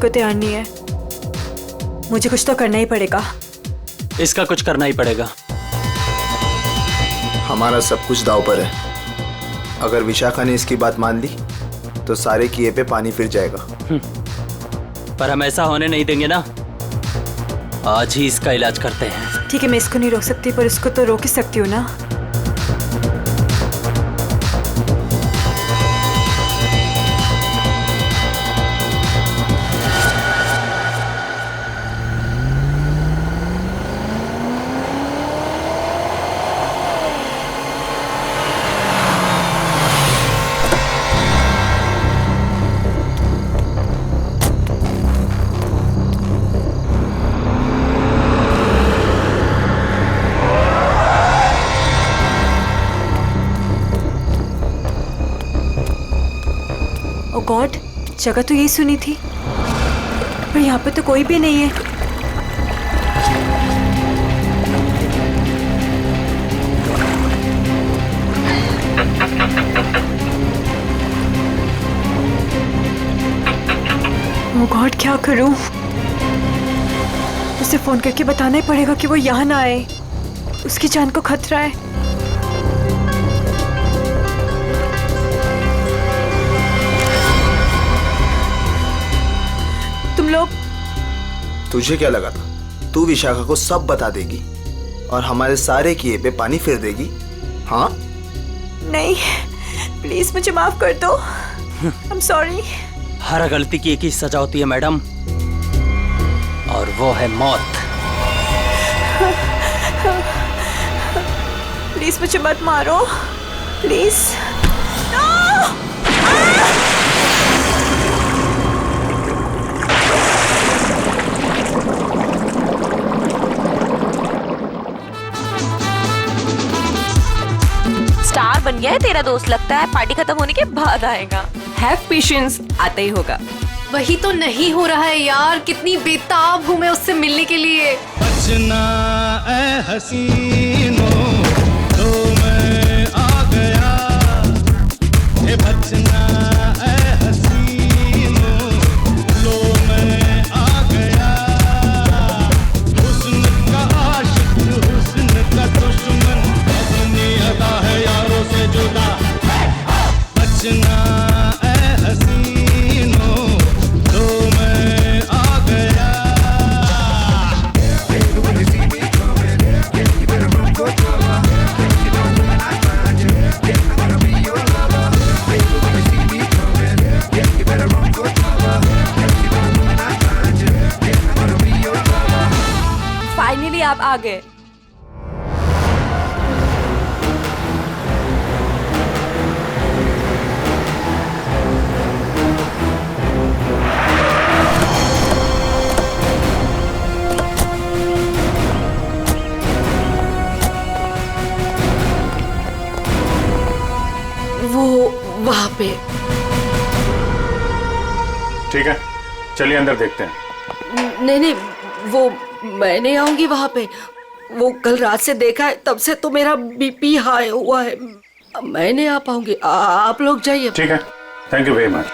को तैयार नहीं है। मुझे कुछ तो करना ही पड़ेगा। इसका कुछ करना ही पड़ेगा। हमारा सब कुछ दांव पर है। अगर विशाखा ने इसकी बात मान ली तो सारे किए पे पानी फिर जाएगा। पर हम ऐसा होने नहीं देंगे ना। आज ही इसका इलाज करते हैं। ठीक है, मैं इसको नहीं रोक सकती पर इसको तो रोक ही सकती हूँ ना। ओ गॉड, जगह तो यही सुनी थी पर यहाँ पे तो कोई भी नहीं है। ओ गॉड, क्या करूं? उसे फोन करके बताना ही पड़ेगा कि वो यहाँ ना आए। उसकी जान को खतरा है। लोग, तुझे क्या लगा था तू विशाखा को सब बता देगी और हमारे सारे किए पे पानी फिर देगी? हाँ? नहीं, प्लीज मुझे माफ कर दो। I am sorry. हर गलती की एक ही सजा होती है मैडम, और वो है मौत। प्लीज मुझे मत मारो, प्लीज। स्टार बन गया है तेरा दोस्त, लगता है पार्टी खत्म होने के बाद आएगा। हैव पेशेंस, आता ही होगा। वही तो नहीं हो रहा है यार, कितनी बेताब हूँ मैं उससे मिलने के लिए। बचना ऐ हसीनो, तो मैं आ गया। ए बचना ऐ हसीनो, लो मैं आ गया। हुस्न का आशिक, हुस्न का दुश्मन, अपनी अदा है यारों से जुदा। बचना ऐ हसीनो, तो मैं आ गया। फाइनली आप आ गए। वो वहाँ पे। ठीक है, चलिए अंदर देखते हैं। नहीं नहीं, वो मैं नहीं आऊंगी वहाँ पे। वो कल रात से देखा है, तब से तो मेरा बीपी हाई हुआ है। मैं नहीं आ पाऊंगी, आप लोग जाइए। ठीक है, thank you very much.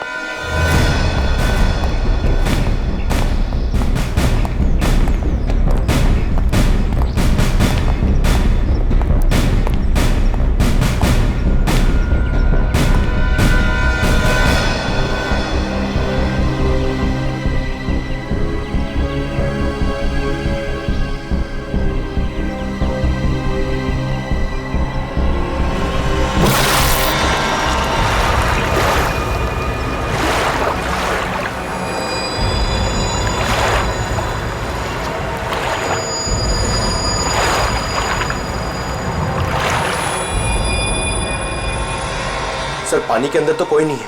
Sir, पानी के अंदर तो कोई नहीं है।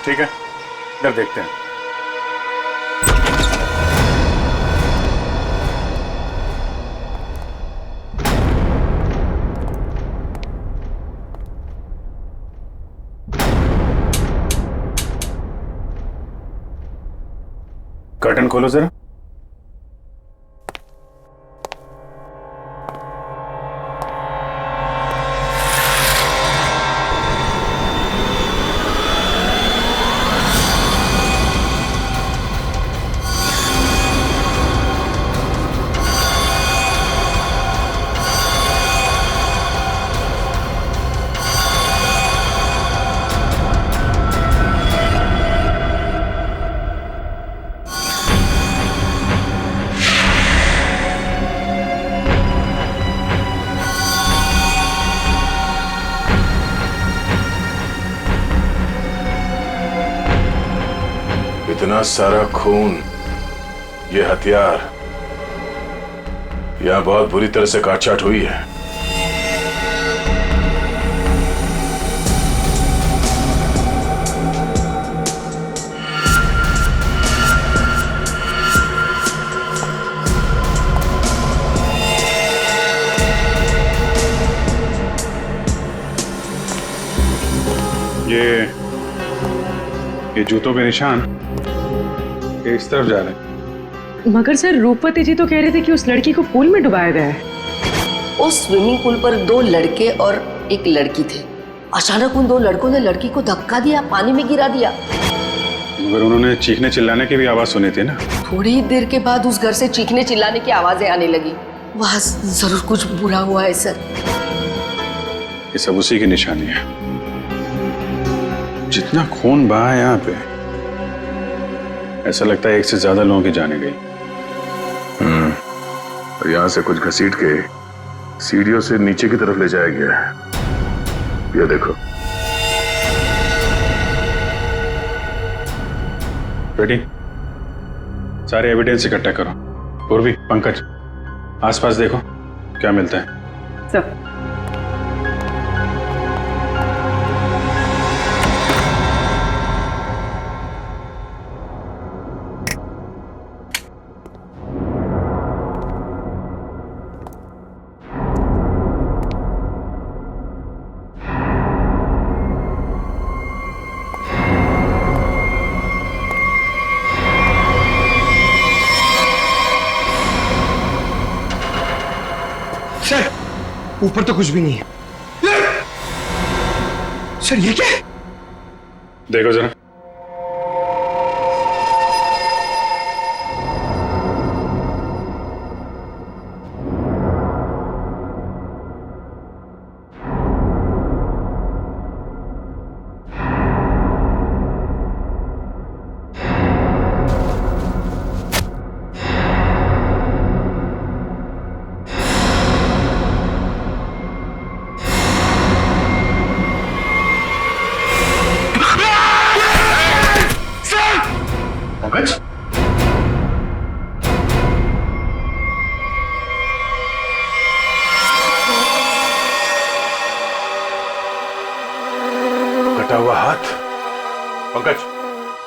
ठीक है, इधर देखते हैं। कर्टन खोलो जरा। इतना सारा खून, ये हथियार, यहां बहुत बुरी तरह से काटछाट हुई है। ये जूतों के निशान ये इस तरफ जा रहे हैं। मगर सर रूपवती जी तो कह रहे थे कि उस लड़की को पूल में डुबाया गया है। उस स्विमिंग पूल पर 2 लड़के और एक लड़की थे। अचानक उन 2 लड़कों ने लड़की को धक्का दिया, पानी में गिरा दिया। मगर उन्होंने चीखने चिल्लाने की भी आवाज सुनी थी ना। थोड़ी देर के बाद उस घर से चीखने चिल्लाने की आवाजें आने लगी। वहां जरूर कुछ बुरा हुआ है सर। ये सब उसी की निशानी है। जितना खून बहा है यहाँ पे, ऐसा लगता है एक से ज्यादा लोगों की जाने गई। और यहाँ से कुछ घसीट के सीढ़ियों से नीचे की तरफ ले जाया गया है। ये देखो। रेडी? सारे एविडेंस इकट्ठा करो। पूर्वी, पंकज, आसपास देखो क्या मिलता है। सब ऊपर तो कुछ भी नहीं है। सर ये क्या है? देखो जरा। पंकज, कटा हुआ हाथ। पंकज,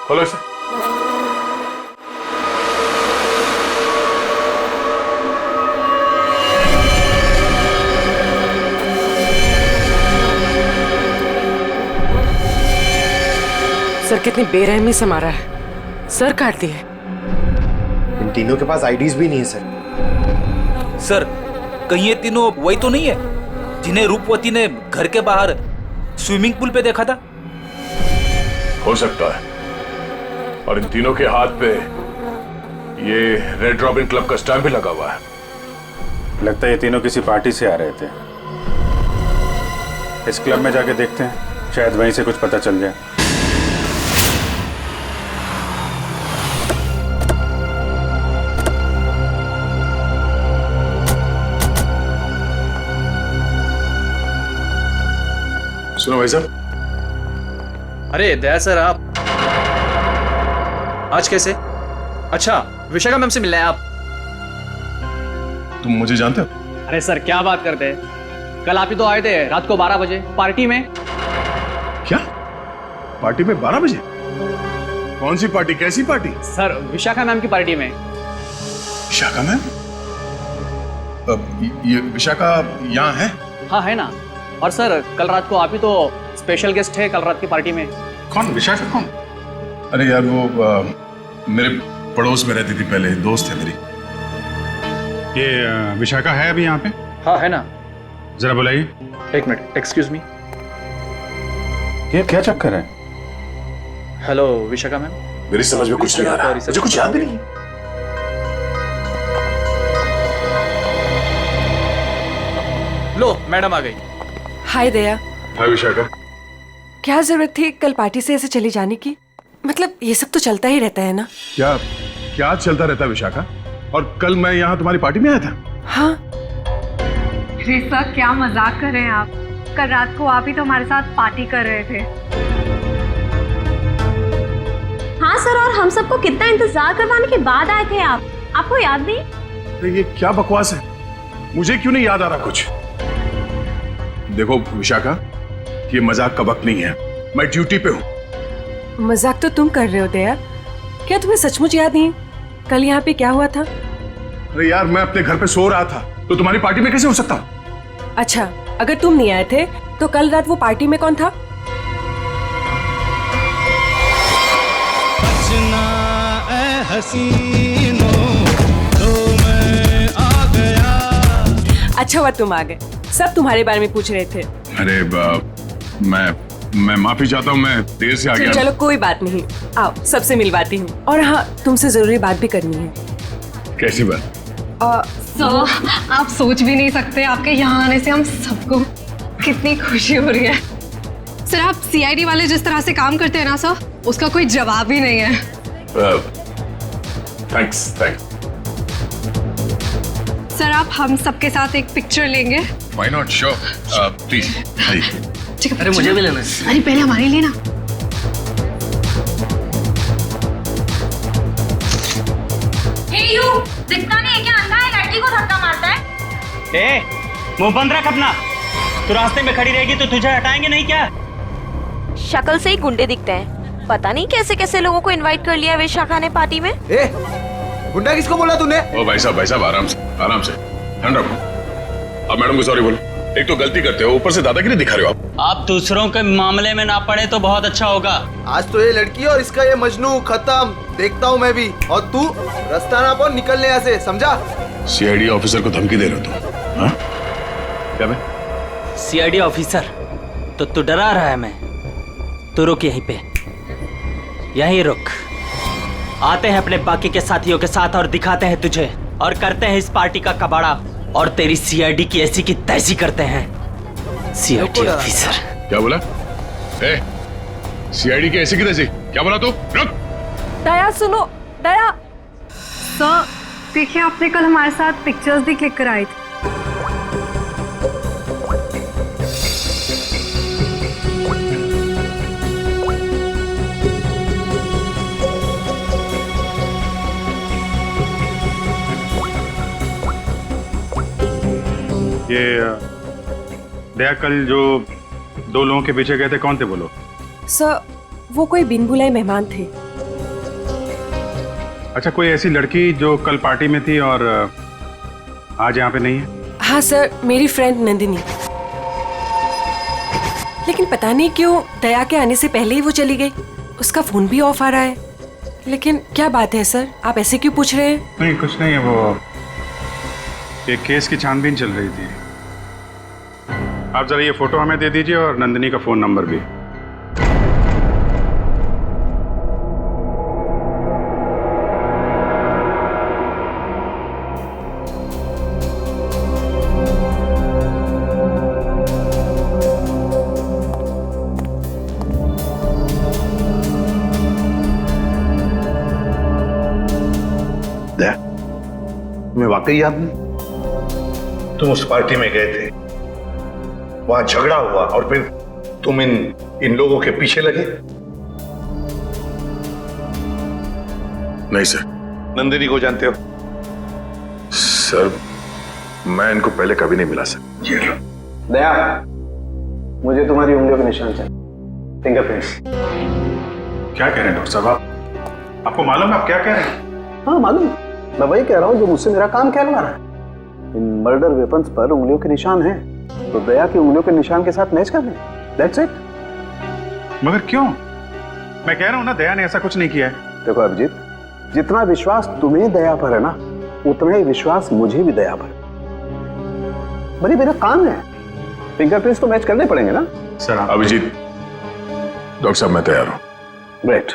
खोलो इसे। सर कितनी बेरहमी से मारा है। सर काट दिए। इन तीनों के पास आईडीज भी नहीं है सर। सर कहीं ये तीनों वही तो नहीं है जिन्हें रूपवती ने घर के बाहर स्विमिंग पूल पे देखा था? हो सकता है। और इन तीनों के हाथ पे ये रेड रॉबिन क्लब का स्टैम्प भी लगा हुआ है। लगता है ये तीनों किसी पार्टी से आ रहे थे। इस क्लब में जाके देखते हैं, शायद वहीं से कुछ पता चल जाए। सुनो भाई साहब। अरे दया सर, आप आज कैसे? अच्छा, विशाखा मैम से मिलना है आप? तुम मुझे जानते हो? अरे सर क्या बात करते हैं, कल आप ही तो आए थे रात को 12 बजे पार्टी में। क्या पार्टी में 12 बजे? कौन सी पार्टी, कैसी पार्टी? सर विशाखा मैम की पार्टी में। विशाखा मैम? ये विशाखा यहाँ है? हाँ है ना। और सर कल रात को आप ही तो स्पेशल गेस्ट है कल रात की पार्टी में। कौन विशाखा? कौन? अरे यार वो मेरे पड़ोस में रहती थी पहले, दोस्त है मेरी। ये विशाखा है अभी यहाँ पे? हाँ है ना। जरा बुलाइए। एक मिनट, एक्सक्यूज मी। ये क्या चक्कर है? Hello Vishakha ma'am. मेरी समझ में कुछ नहीं आ रहा, मुझे कुछ याद भी नहीं। लो मैडम आ गई। हाय दया। हाय विशाखा। क्या जरूरत थी कल पार्टी से ऐसे चली जाने की? मतलब ये सब तो चलता ही रहता है ना। क्या क्या चलता रहता है विशाखा? और कल मैं यहाँ तुम्हारी पार्टी में आया था। हाँ। अरे सर क्या मजाक कर रहे हैं आप? कल रात को आप ही तो हमारे साथ पार्टी कर रहे थे। हाँ सर, और हम सबको कितना इंतजार करवाने के बाद आए थे आप। आपको याद नहीं? अरे ये क्या बकवास है, मुझे क्यों नहीं याद आ रहा कुछ। देखो विशाखा, ये मजाक का वक्त नहीं है, मैं ड्यूटी पे हूँ। मजाक तो तुम कर रहे हो दया। क्या तुम्हें सचमुच याद नहीं कल यहाँ पे क्या हुआ था? अरे यार, मैं अपने घर पे सो रहा था, तो तुम्हारी पार्टी में कैसे हो सकता हूँ? अच्छा, अगर तुम नहीं आए थे तो कल रात वो पार्टी में कौन था? बचना ए हसीनो, तो मैं आ गया। अच्छा हुआ तुम आ गए, सब तुम्हारे बारे में पूछ रहे थे। अरे मैं माफी चाहता हूँ, मैं देर से आ गया। चलो कोई बात नहीं, आओ सबसे मिलवाती हूँ। और हाँ, तुमसे जरूरी बात भी करनी है। कैसी बात? सर, आप सोच भी नहीं सकते आपके यहाँ आने से हम सबको कितनी खुशी हो रही है। सर, आप सीआईडी वाले जिस तरह से काम करते हैं ना सर, उसका कोई जवाब ही नहीं है। थैंक्स। सर, आप हम सबके साथ एक पिक्चर लेंगे? Why not, sure, please. अरे मुझे भी लेना है। अरे पहले हमारे लिए ना। दिखता नहीं है क्या? अंधा है, लड़की को धक्का मारता है। मुंह बंद रख अपना। तू रास्ते में खड़ी रहेगी तो तुझे हटाएंगे नहीं क्या? शक्ल से ही गुंडे दिखते हैं। पता नहीं कैसे कैसे लोगों को इनवाइट कर लिया विशाखा ने पार्टी में। गुंडा किसको बोला तूने? ओ भाई साहब आराम से ध्यान रखो। अब मैडम को सॉरी बोलो। एक तो गलती करते हो, ऊपर से दादागिरी दिखा रहे हो आप। आप दूसरों के मामले में ना पड़े तो बहुत अच्छा होगा। आज तो ये लड़की और इसका ये मजनू खत्म, देखता हूँ मैं भी। और तू रास्ता ना पाओ, निकलने यहाँ से, समझा? सीआईडी ऑफिसर को धमकी दे रहे हो तुम? हाँ? क्या बे? सीआईडी ऑफिसर तो तू डरा रहा है मैं। तू रुक यहीं पे, यहीं रुक। आते हैं अपने बाकी के साथियों के साथ और दिखाते हैं तुझे, और करते हैं इस पार्टी का कबाड़ा, और तेरी सीआईडी की ऐसी की तैसी करते हैं। सीआईडी ऑफिसर क्या बोला? सीआईडी की ऐसी की तैसी क्या बोला तू? रुक। दया सुनो, दया। सर, देखिए आपने कल हमारे साथ पिक्चर्स भी क्लिक कराई थी। ये दया, कल जो 2 लोगों के पीछे गए थे, कौन थे वो लोग? सर, वो कोई बिन बुलाए मेहमान थे। अच्छा, कोई ऐसी लड़की जो कल पार्टी में थी और आज यहाँ पे नहीं है? हाँ सर, मेरी फ्रेंड नंदिनी। लेकिन पता नहीं क्यों दया के आने से पहले ही वो चली गई। उसका फोन भी ऑफ आ रहा है। लेकिन क्या बात है सर, आप ऐसे क्यों पूछ रहे हैं? नहीं, कुछ नहीं है। वो एक केस की छानबीन चल रही थी। आप जरा ये फोटो हमें दे दीजिए और नंदिनी का फोन नंबर भी। तुम्हें वाकई याद नहीं? तुम उस पार्टी में गए थे, वहां झगड़ा हुआ और फिर तुम इन लोगों के पीछे लगे? नहीं सर। नंदिनी को जानते हो? सर, मैं इनको पहले कभी नहीं मिला सर। ये लो। दया, मुझे तुम्हारी उंगलियों के निशान चाहिए, फिंगरप्रिंट्स। क्या कह रहे हैं डॉक्टर साहब? आपको मालूम है आप क्या कह रहे हैं? हाँ मालूम, मैं वही कह रहा हूँ जो मुझसे मेरा काम कहलवा रहा है। इन मर्डर वेपन्स पर उंगलियों के निशान हैं, तो दया की उंगलियों के निशान के साथ मैच कर लें। That's it. मगर क्यों? मैं कह रहा हूँ ना, दया ने ऐसा कुछ नहीं किया है। देखो अभिजीत, जितना विश्वास तुम्हें दया पर है ना, उतना ही विश्वास मुझे भी दया पर। भाई मेरा काम है, फिंगरप्रिंट्स तो मैच करने पड़ेंगे ना सर। अभिजीत, डॉक्टर साहब मैं तैयार हूँ। ग्रेट।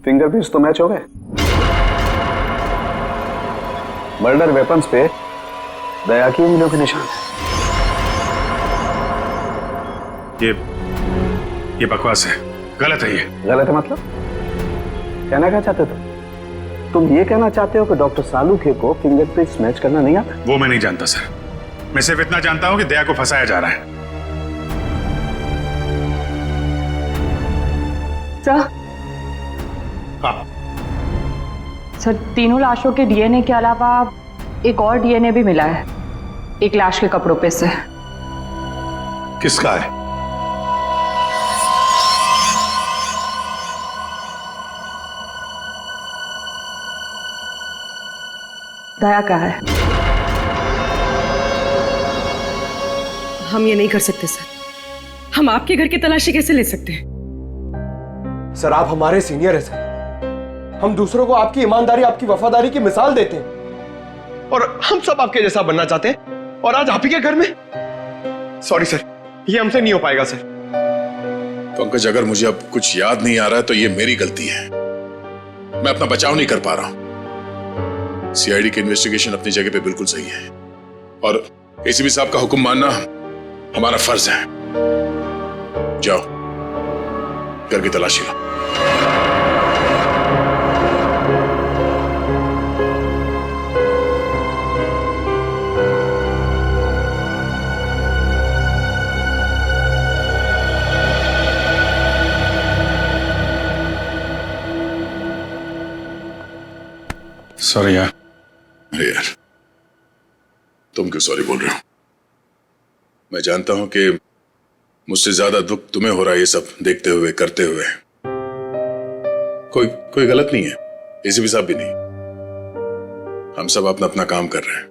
फिंगरप्रिंट्स तो मैच हो गए। मर्डर वेपन्स पे दया की उंगलियों के निशान है। ये बकवास है, गलत है ये। गलत है मतलब? कहना क्या चाहते हो तुम ये कहना चाहते हो कि डॉक्टर सालूखे को फिंगरप्रिंट्स मैच करना नहीं आता? वो मैं नहीं जानता सर, मैं सिर्फ इतना जानता हूं कि दया को फंसाया जा रहा है। सर, सर तीनों लाशों के डीएनए के अलावा एक और डीएनए भी मिला है, एक लाश के कपड़ों पे से। किसका है? दया का है। हम ये नहीं कर सकते सर। हम आपके घर की तलाशी कैसे ले सकते हैं? सर आप हमारे सीनियर हैं सर, हम दूसरों को आपकी ईमानदारी, आपकी वफादारी की मिसाल देते हैं और हम सब आपके जैसा बनना चाहते हैं, और आज आप ही के घर में। सॉरी सर, ये हमसे नहीं हो पाएगा सर। पंकज, अगर मुझे अब कुछ याद नहीं आ रहा है तो ये मेरी गलती है। मैं अपना बचाव नहीं कर पा रहा हूं। सीआईडी की इन्वेस्टिगेशन अपनी जगह पे बिल्कुल सही है और एसीपी साहब का हुक्म मानना हमारा फर्ज है। जाओ, घर की तलाशी लो। सॉरी यार। अरे यार, तुम क्यों सॉरी बोल रहे हो? मैं जानता हूं कि मुझसे ज्यादा दुख तुम्हें हो रहा है ये सब देखते हुए, करते हुए। कोई गलत नहीं है, एसीपी साहब भी नहीं। हम सब अपना अपना काम कर रहे हैं।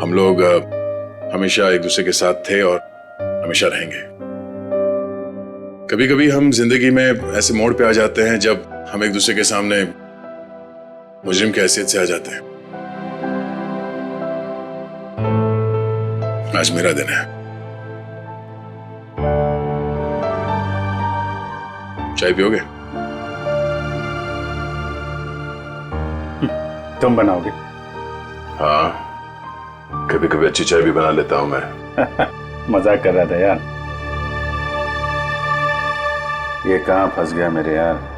हम लोग हमेशा एक दूसरे के साथ थे और हमेशा रहेंगे। कभी कभी हम जिंदगी में ऐसे मोड़ पे आ जाते हैं जब हम एक दूसरे के सामने मुजरिम की हैसियत से आ जाते हैं। आज मेरा दिन है। चाय पियोगे? तुम बनाओगे? हाँ, कभी कभी अच्छी चाय भी बना लेता हूं मैं। मजाक कर रहा था यार। ये कहां फंस गया मेरे यार।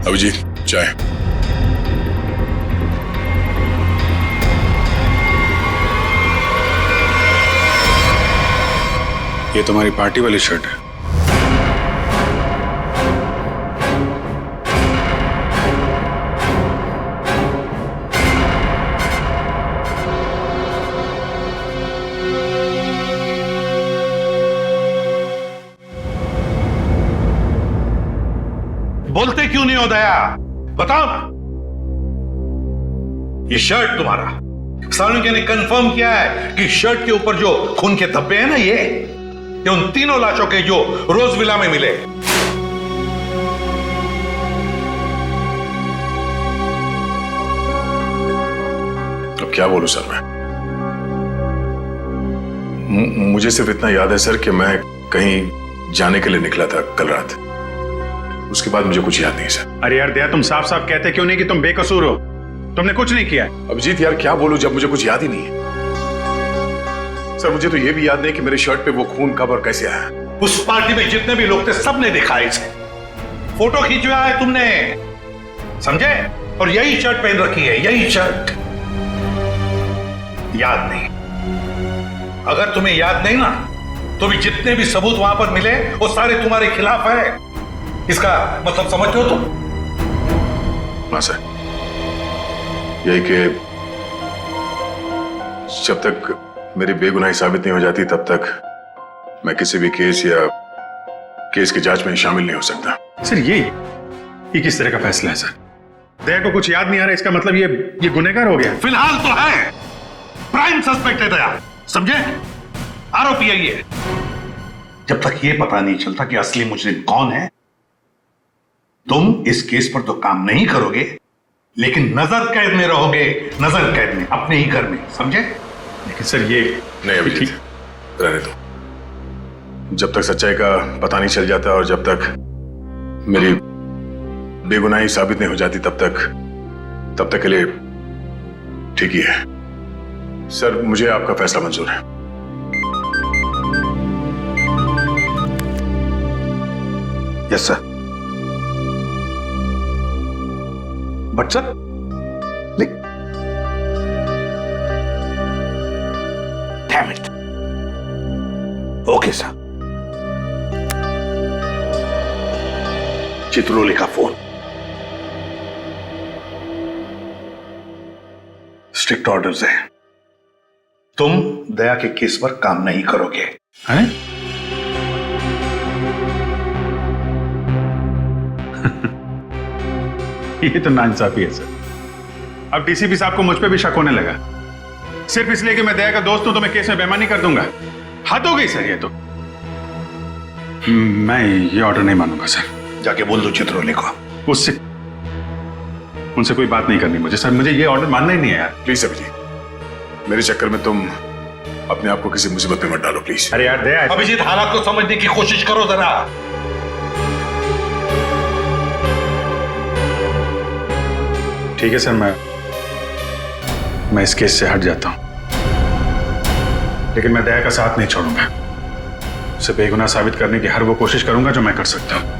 अभिजीत, चाय। ये तुम्हारी पार्टी वाली शर्ट है। बोलते क्यों नहीं हो दया? बताओ ना। ये शर्ट तुम्हारा, सालूखे ने कंफर्म किया है कि शर्ट के ऊपर जो खून के धब्बे हैं ना, ये उन तीनों लाशों के जो रोज विला में मिले। अब क्या बोलूं सर मैं? मुझे सिर्फ इतना याद है सर कि मैं कहीं जाने के लिए निकला था कल रात। उसके बाद मुझे कुछ याद नहीं सर। अरे यार दया, तुम साफ साफ कहते क्यों नहीं कि तुम बेकसूर हो? तुमने कुछ नहीं किया। अभिजीत यार, क्या बोलूं जब मुझे कुछ याद ही नहीं है। सर मुझे तो यह भी याद नहीं कि मेरे शर्ट पे वो खून कब और कैसे आया। उस पार्टी में जितने भी लोग थे सबने देखा इसे। फोटो खींचवाया है तुमने, समझे? और यही शर्ट पहन रखी है, यही शर्ट। याद नहीं? अगर तुम्हें याद नहीं ना, तो भी जितने भी सबूत वहां पर मिले वो सारे तुम्हारे खिलाफ है। इसका मतलब समझते हो तुम? हाँ सर, यही कि जब तक मेरी बेगुनाही साबित नहीं हो जाती तब तक मैं किसी भी केस या केस की जांच में शामिल नहीं हो सकता। सर ये किस तरह का फैसला है सर? दया को कुछ याद नहीं आ रहा, इसका मतलब ये गुनहगार हो गया। फिलहाल तो है, प्राइम सस्पेक्ट है दया, समझे? आरोपी है ये। जब तक ये पता नहीं चलता कि असली मुजरिम कौन है, तुम इस केस पर तो काम नहीं करोगे, लेकिन नजर कैद में रहोगे, नजर कैद में, अपने ही घर में, समझे? लेकिन सर ये नहीं अभिजीत, रहने दो। जब तक सच्चाई का पता नहीं चल जाता और जब तक मेरी बेगुनाही साबित नहीं हो जाती तब तक के लिए ठीक ही है। सर मुझे आपका फैसला मंजूर है। Yes sir. But sir, damn it. Okay sir. Chitrole का फोन। स्ट्रिक्ट ऑर्डर्स है, तुम दया के केस पर काम नहीं करोगे। हैं? ये तो नाइंसाफी है सर। अब डीसीपी साहब को मुझ पे भी शक होने लगा, सिर्फ इसलिए कि मैं दया का दोस्त हूं तो मैं केस में बेईमानी कर दूंगा। हद हो गई सर ये तो। मैं ये ऑर्डर नहीं मानूंगा सर। जाके बोल दो चित्रोले को। उनसे कोई बात नहीं करनी मुझे सर, मुझे ये ऑर्डर मानना ही नहीं है यार। प्लीज अभिजीत, मेरे चक्कर में तुम अपने आप को किसी मुसीबत में मत डालो प्लीज। अरे यार दया, अभिजीत हालात को समझने की कोशिश करो जरा। ठीक है सर, मैं इस केस से हट जाता हूं, लेकिन मैं दया का साथ नहीं छोड़ूंगा। उसे बेगुनाह साबित करने की हर वो कोशिश करूंगा जो मैं कर सकता हूं।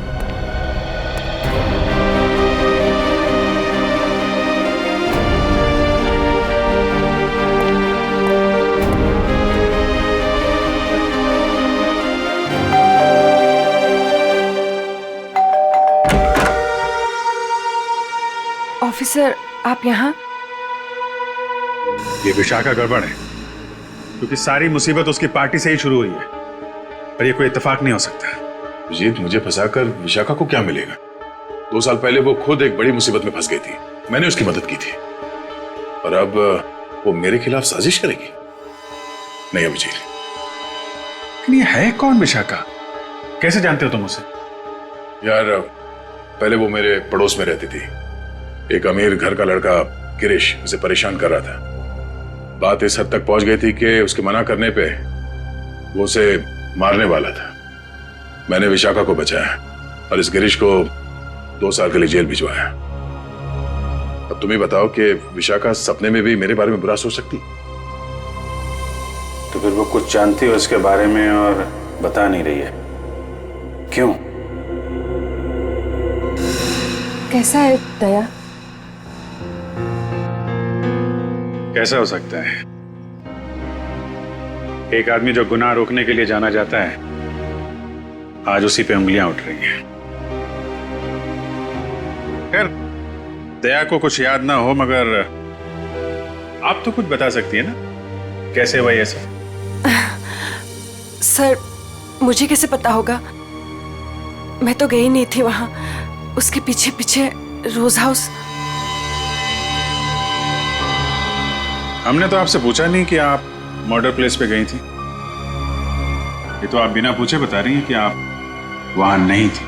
ऑफिसर, आप यहाँ? ये विशाखा गड़बड़ है, क्योंकि सारी मुसीबत उसकी पार्टी से ही शुरू हुई है, और ये कोई इत्तेफाक नहीं हो सकता। अभिजीत, मुझे फंसाकर विशाखा को क्या मिलेगा? 2 साल पहले वो खुद एक बड़ी मुसीबत में फंस गई थी, मैंने उसकी मदद की थी, और अब वो मेरे खिलाफ साजिश करेगी? नहीं अभिजीत। लेकिन ये है कौन विशाखा? कैसे जानते हो तुम उसे? यार पहले वो मेरे पड़ोस में रहती थी। एक अमीर घर का लड़का गिरीश उसे परेशान कर रहा था। बात इस हद तक पहुंच गई थी कि उसके मना करने पे वो उसे मारने वाला था। मैंने विशाखा को बचाया और इस गिरीश को 2 साल के लिए जेल भिजवाया। अब तुम ही बताओ कि विशाखा सपने में भी मेरे बारे में बुरा सोच सकती? तो फिर वो कुछ जानती है उसके बारे में और बता नहीं रही है, क्यों? कैसा है दया? कैसा हो सकता है? एक आदमी जो गुनाह रोकने के लिए जाना जाता है, आज उसी पे उंगलियां उठ रही हैं। खैर, दया को कुछ याद ना हो, मगर आप तो कुछ बता सकती है ना, कैसे हुआ ये सब? सर, मुझे कैसे पता होगा? मैं तो गई नहीं थी वहां। उसके पीछे पीछे रोज हाउस। हमने तो आपसे पूछा नहीं कि आप मर्डर प्लेस पे गई थी। ये तो आप बिना पूछे बता रही हैं कि आप वहां नहीं थी।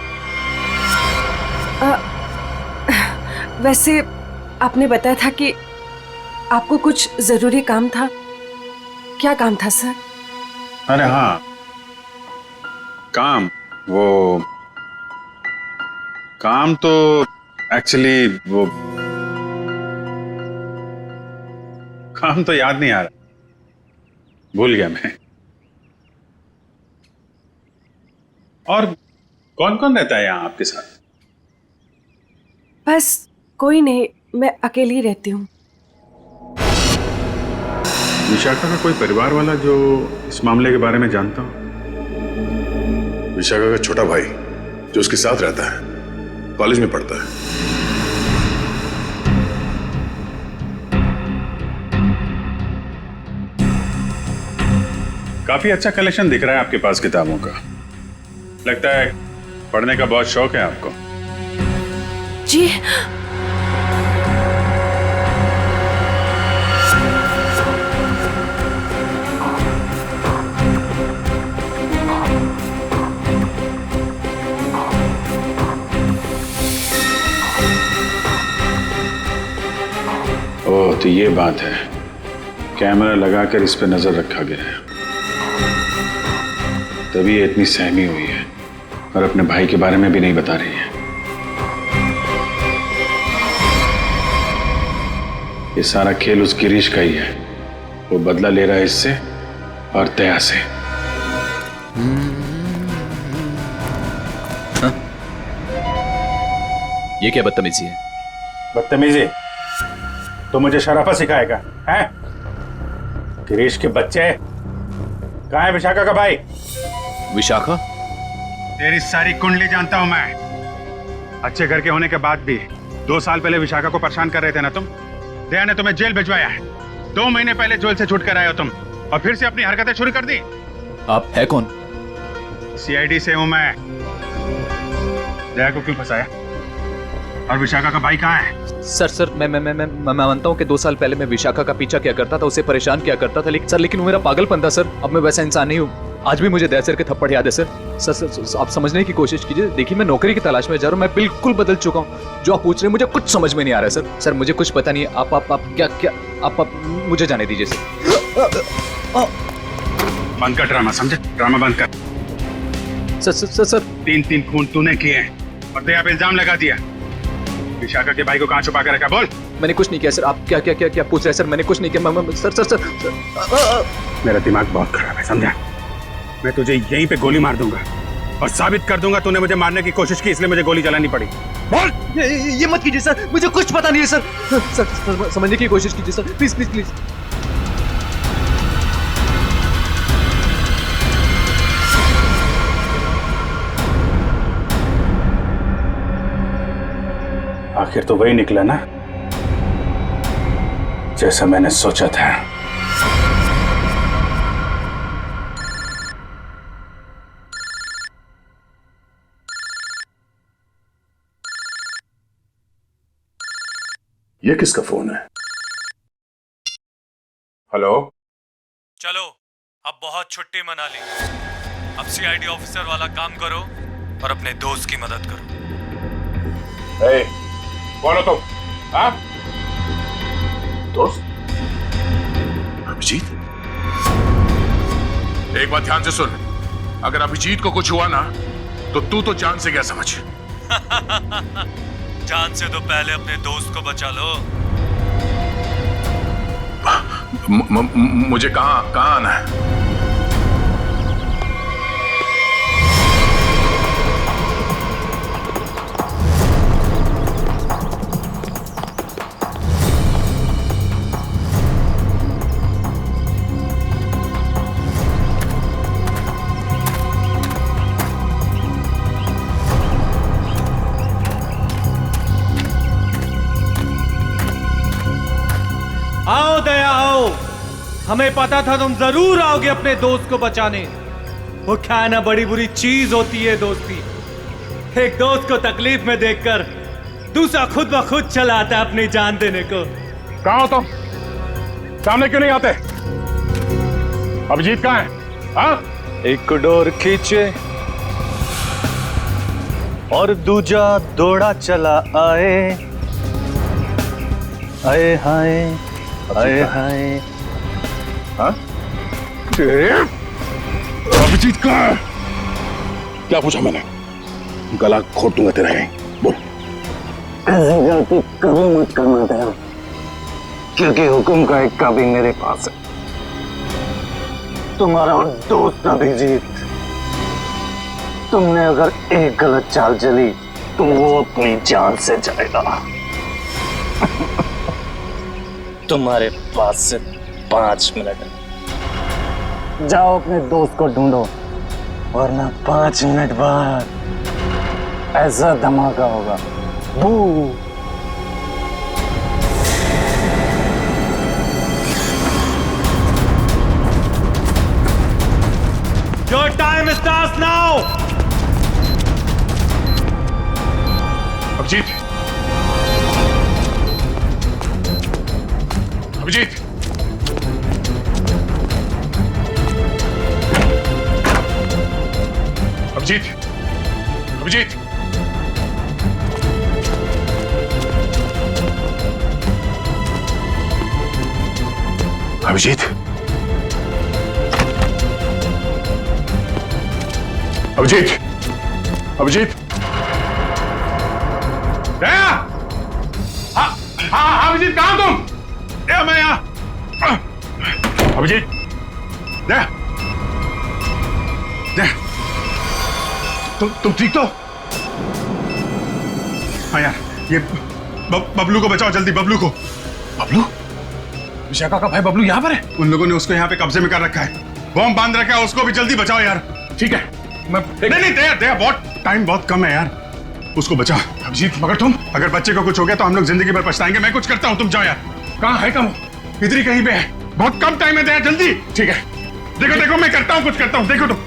वैसे आपने बताया था कि आपको कुछ जरूरी काम था। क्या काम था सर? अरे हाँ, काम तो एक्चुअली वो काम तो याद नहीं आ रहा, भूल गया मैं। और कौन कौन रहता है यहाँ आपके साथ? बस कोई नहीं, मैं अकेली रहती हूँ। विशाखा का कोई परिवार वाला जो इस मामले के बारे में जानता हो? विशाखा का छोटा भाई जो उसके साथ रहता है, कॉलेज में पढ़ता है। काफी अच्छा कलेक्शन दिख रहा है आपके पास किताबों का। लगता है पढ़ने का बहुत शौक है आपको। जी। तो ये बात है, कैमरा लगाकर इस पे नजर रखा गया है, तभी ये इतनी सहमी हुई है और अपने भाई के बारे में भी नहीं बता रही है। ये सारा खेल उस गिरीश का ही है। वो बदला ले रहा है इससे और दया से। हाँ? ये क्या बदतमीजी है? बदतमीजी? तो मुझे शराफत सिखाएगा हैं? गिरीश के बच्चे कहाँ है? विशाखा का भाई। विशाखा? तेरी सारी कुंडली जानता हूं मैं। अच्छे घर के होने के बाद भी 2 साल पहले विशाखा को परेशान कर रहे थे ना तुम। दया ने तुम्हें जेल भिजवाया है। 2 महीने पहले जेल से छूट कर आए हो तुम और फिर से अपनी हरकतें शुरू कर दी। आप है कौन? सीआईडी से हूं मैं। दया को क्यों फंसाया? और विशाखा का भाई कहाँ है? सर मैं मानता हूँ कि 2 साल पहले मैं विशाखा का पीछा किया करता था, उसे परेशान किया करता था, लेकिन वो मेरा पागलपन था सर। अब मैं वैसा इंसान नहीं हूँ। आज भी मुझे दया सर के थप्पड़ याद है सर। सर आप समझने की कोशिश कीजिए। देखिए मैं नौकरी की तलाश में जा रहा हूँ। मैं बिल्कुल बदल चुका हूँ। जो आप पूछ रहे हैं मुझे कुछ समझ में नहीं आ रहा है सर। मुझे कुछ पता नहीं है। आप मुझे जाने दीजिए सर। बंद कर ड्रामा, समझे? ड्रामा बंद कर। सर 3 खून तूने किए हैं और दया पे इल्जाम लगा दिया। विशाखा के भाई को कहाँ छुपा कर रखा? बोल। मैंने कुछ नहीं किया सर। आप क्या पूछ रहे हैं सर? मैंने कुछ नहीं किया। सर मेरा दिमाग बहुत खराब है, समझा? मैं तुझे यहीं पे गोली मार दूंगा और साबित कर दूंगा तूने मुझे मारने की कोशिश की, इसलिए मुझे गोली चलानी पड़ी। बोल। ये मत कीजिए सर, मुझे कुछ पता नहीं है सर। सर समझने की कोशिश कीजिए सर, प्लीज। आखिर तो वही निकला ना जैसा मैंने सोचा था। ये किसका फोन है? हेलो। चलो अब बहुत छुट्टी मना ली। अब सीआईडी ऑफिसर वाला काम करो और अपने दोस्त की मदद करो। कौन हो तुम? हाँ? दोस्त? अभिजीत? एक बात ध्यान से सुन, अगर अभिजीत को कुछ हुआ ना तो तू तो जान से गया समझ। जान से तो पहले अपने दोस्त को बचा लो। मुझे कहाँ आना है? आओ दया आओ, हमें पता था तुम जरूर आओगे अपने दोस्त को बचाने। वो क्या ना बड़ी बुरी चीज होती है दोस्ती। एक दोस्त को तकलीफ में देखकर दूसरा खुद ब खुद चला आता है अपनी जान देने को। कहाँ हो तुम? सामने क्यों नहीं आते? अभिजीत कहाँ है? हाँ? एक डोर खींचे और दूजा दौड़ा चला आए। आए हाय आए हाय। हाँ? अभिजीत कहाँ है? क्या पूछा मैंने? गला घोट दूंगा तेरा यहीं। बोल। ऐसी गलती कभी मत करना दया, क्योंकि हुक्म का एक कभी मेरे पास है। तुम्हारा दोस्त अभिजीत, तुमने अगर एक गलत चाल चली तो वो अपनी जान से जाएगा। तुम्हारे पास से 5 मिनट जाओ, अपने दोस्त को ढूंढो, वरना 5 मिनट बाद ऐसा धमाका होगा। बू। Your time starts now. Abhijit, Abhijit, Abhijit, Abhijit, Abhijit, Abhijit, Abhijit, दया! हाँ हाँ अभिजीत, कहाँ तुम? दया, मैं यहाँ। अभिजीत, दया, दया, तुम ठीक तो? हाँ यार, ये बबलू को बचाओ जल्दी, बबलू को। बबलू? विशाखा का भाई बबलू यहाँ पर है? उन लोगों ने उसको यहाँ पे कब्जे में कर रखा है, बॉम्ब बांध रखा है, उसको भी जल्दी बचाओ यार। ठीक है, मैं नहीं दया, बहुत टाइम बहुत कम है यार, उसको बचाओ। अभिजीत, मगर तुम, अगर बच्चे को कुछ हो गया तो हम लोग जिंदगी भर पछताएंगे। मैं कुछ करता हूँ, तुम जाओ यार। कहाँ है कम? इधर ही कहीं पे है, बहुत कम टाइम है दया, जल्दी। ठीक है, देखो देखो मैं करता हूँ, कुछ करता हूँ, देखो तुम।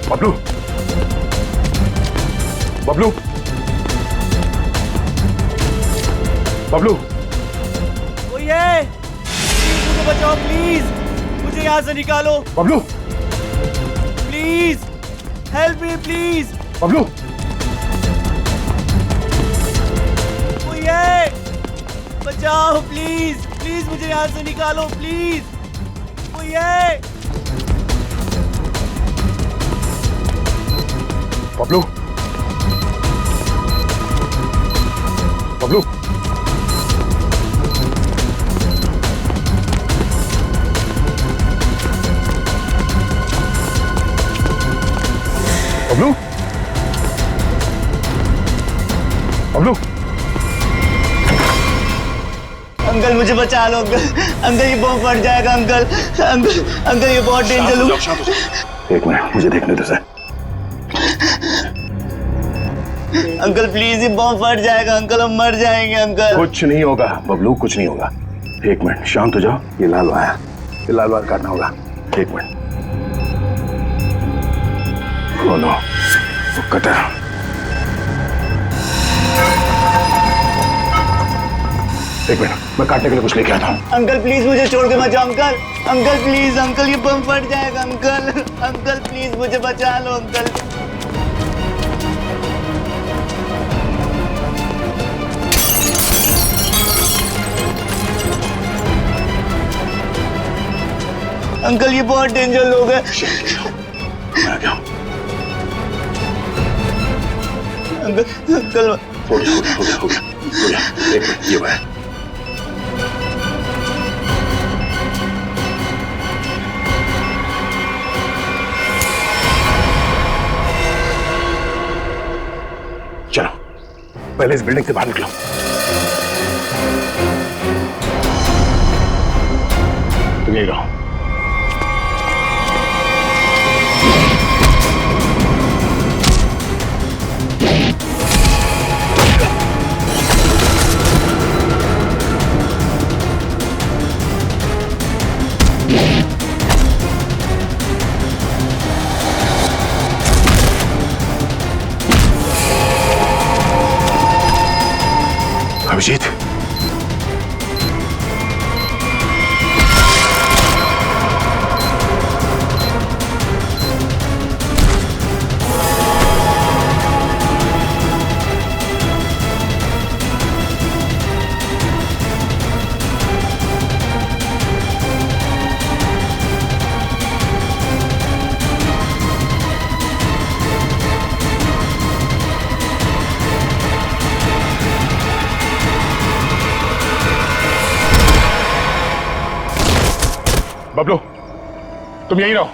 बबलू, बबलू, बबलू, ये मुझे बचाओ प्लीज, मुझे यहाँ से निकालो। Bablu, please help me please. Bablu, ये बचाओ प्लीज, प्लीज मुझे यहाँ से निकालो प्लीज। ये बबलू, बबलू, बबलू, बबलू, अंकल मुझे बचा लो अंकल, अंकल ये बॉम्ब फट जाएगा अंकल, अंकल अंकल ये बहुत डेंजर हो। एक मिनट, मुझे देखने दो सर। अंकल प्लीज ये बॉम्ब फट जाएगा अंकल, हम मर जाएंगे अंकल। कुछ नहीं होगा बबलू, कुछ नहीं होगा। एक मिनट, शांत हो जाओ। ये लाल आया, ये लाल वार करना होगा। एक मिनट। ओ नो, वो कटा। एक मिनट, मैं काटने के लिए कुछ लेके आता हूँ। अंकल प्लीज मुझे छोड़ के मत जाओ अंकल, अंकल प्लीज अंकल ये बम फट जाएगा अंकल, अंकल प्लीज मुझे बचा लो अंकल। अंकल ये बहुत डेंजर लोग हैं। मैं आ गया हूँ। अंकल हो गया। एक मिनट, ये है। चलो पहले इस बिल्डिंग से बाहर निकलो। तुम यही रहो। अभिजीत, बबलू, तुम यहीं रहो।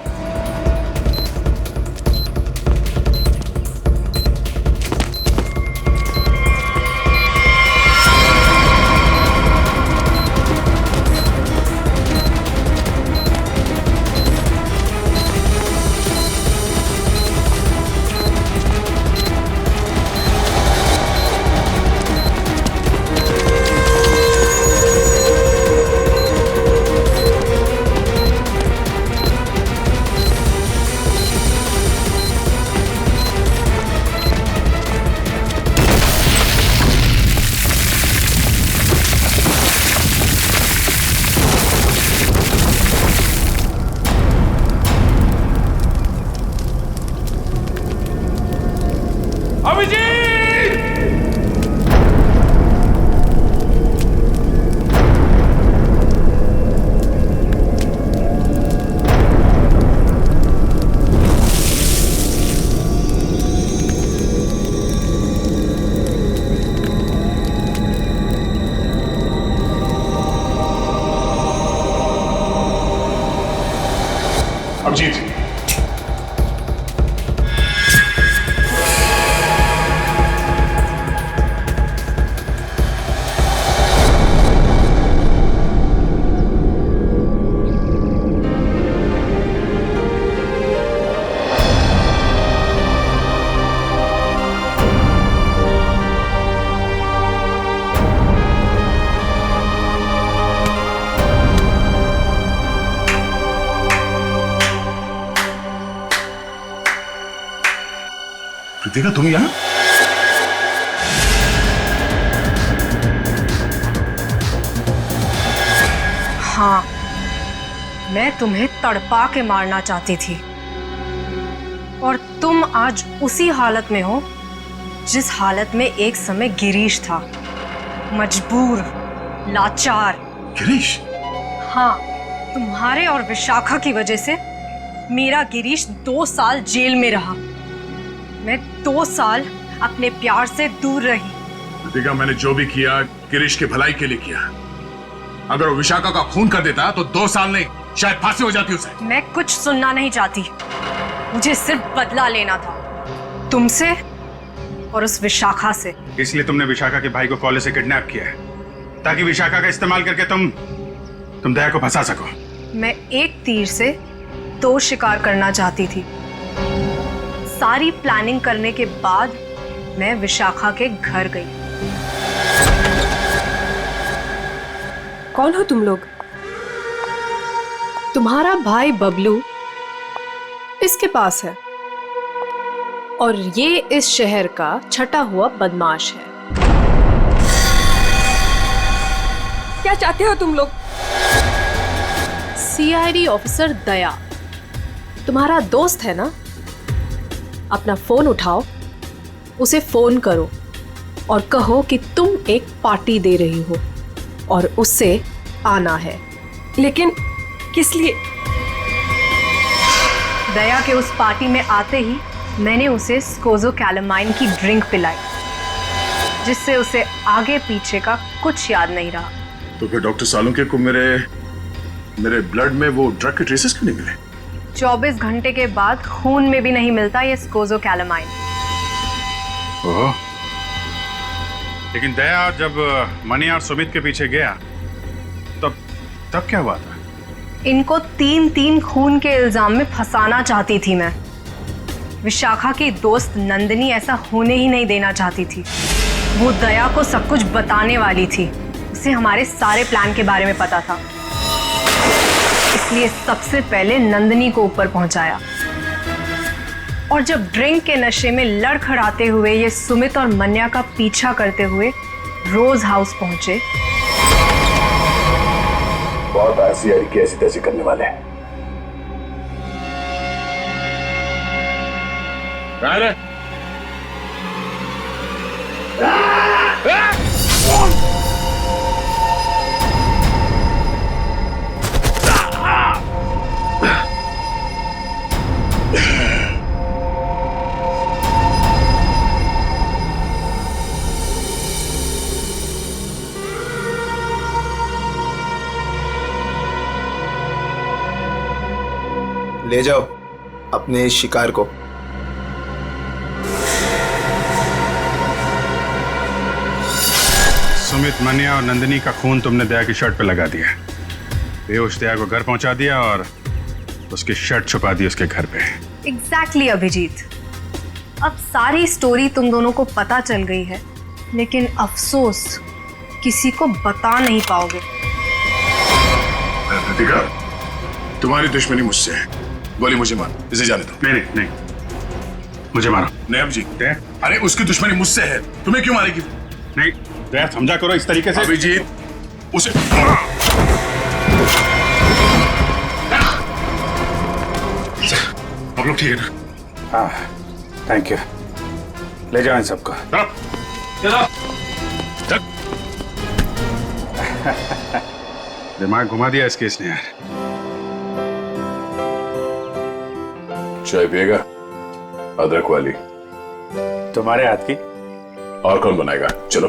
अभिजीत, कृतिका तुम यहाँ? हाँ, मैं तुम्हें तड़पा के मारना चाहती थी और तुम आज उसी हालत में हो जिस हालत में एक समय गिरीश था, मजबूर, लाचार। गिरीश? हाँ, तुम्हारे और विशाखा की वजह से मेरा गिरीश 2 साल जेल में रहा। मैं 2 साल अपने प्यार से दूर रही। कृतिका, मैंने जो भी किया गिरीश की भलाई के लिए किया। अगर वो विशाखा का खून कर देता तो 2 साल नहीं, शायद फांसी हो जाती उसे। मैं कुछ सुनना नहीं चाहती, मुझे सिर्फ बदला लेना था, तुमसे और उस विशाखा से। इसलिए तुमने विशाखा के भाई को कॉलेज से किडनैप किया है, ताकि विशाखा का इस्तेमाल करके तुम दया को फंसा सको। मैं एक तीर से 2 शिकार करना चाहती थी। सारी प्लानिंग करने के बाद मैं विशाखा के घर गई। कौन हो तुम लोग? तुम्हारा भाई बबलू इसके पास है और ये इस शहर का छटा हुआ बदमाश है। क्या चाहते हो तुम लोग? सीआईडी ऑफिसर दया तुम्हारा दोस्त है ना? अपना फोन उठाओ, उसे फोन करो और कहो कि तुम एक पार्टी दे रही हो और उससे आना है। लेकिन किस लिए? दया के उस पार्टी में आते ही मैंने उसे स्कोज़ोकैलामाइन की ड्रिंक पिलाई, जिससे उसे आगे पीछे का कुछ याद नहीं रहा। तो फिर डॉक्टर सालुंके को मेरे ब्लड में वो ड्रग के ट्रेसेस क्यों नहीं मिले? 24 घंटे के बाद खून में भी नहीं मिलता ये स्कोज़ोकैलामाइन। ओह, लेकिन दया जब मनी और सुमित के पीछे गया तब क्या हुआ था? इनको 3 खून के इल्जाम में फंसाना चाहती थी मैं। विशाखा की दोस्त नंदिनी ऐसा होने ही नहीं देना चाहती थी। वो दया को सब कुछ बताने वाली थी, उसे हमारे सारे प्लान के बारे में पता था। इसलिए सबसे पहले नंदिनी को ऊपर पहुंचाया और जब ड्रिंक के नशे में लड़खड़ाते हुए ये सुमित और मन्या का पीछा करते हुए रोज हाउस पहुंचे। बहुत ऐसी तैसी करने वाले हैं। ले जाओ अपने शिकार को। सुमित, मन्या और नंदिनी का खून तुमने दया की शर्ट पे लगा दिया। बेहोश दया को घर पहुंचा दिया और उसकी शर्ट छुपा दी उसके घर पे। एग्जैक्टली अभिजीत, अब सारी स्टोरी तुम दोनों को पता चल गई है, लेकिन अफसोस किसी को बता नहीं पाओगे। कृतिका, तुम्हारी दुश्मनी मुझसे है। गोली मुझे मार, इसे जाने दो। नहीं, मुझे मारो। नहीं अभिजीत, अरे उसकी दुश्मनी मुझसे है, तुम्हें क्यों मारेगी? नहीं दया, समझा करो इस तरीके से। अभिजीत, उसे आप लोग ठीक है ना? हाँ, थैंक यू। ले जाओ इन सबको। दिमाग घुमा दिया इस केस ने यार। चाय पिएगा? अदरक वाली। तुम्हारे हाथ की। और कौन बनाएगा? चलो।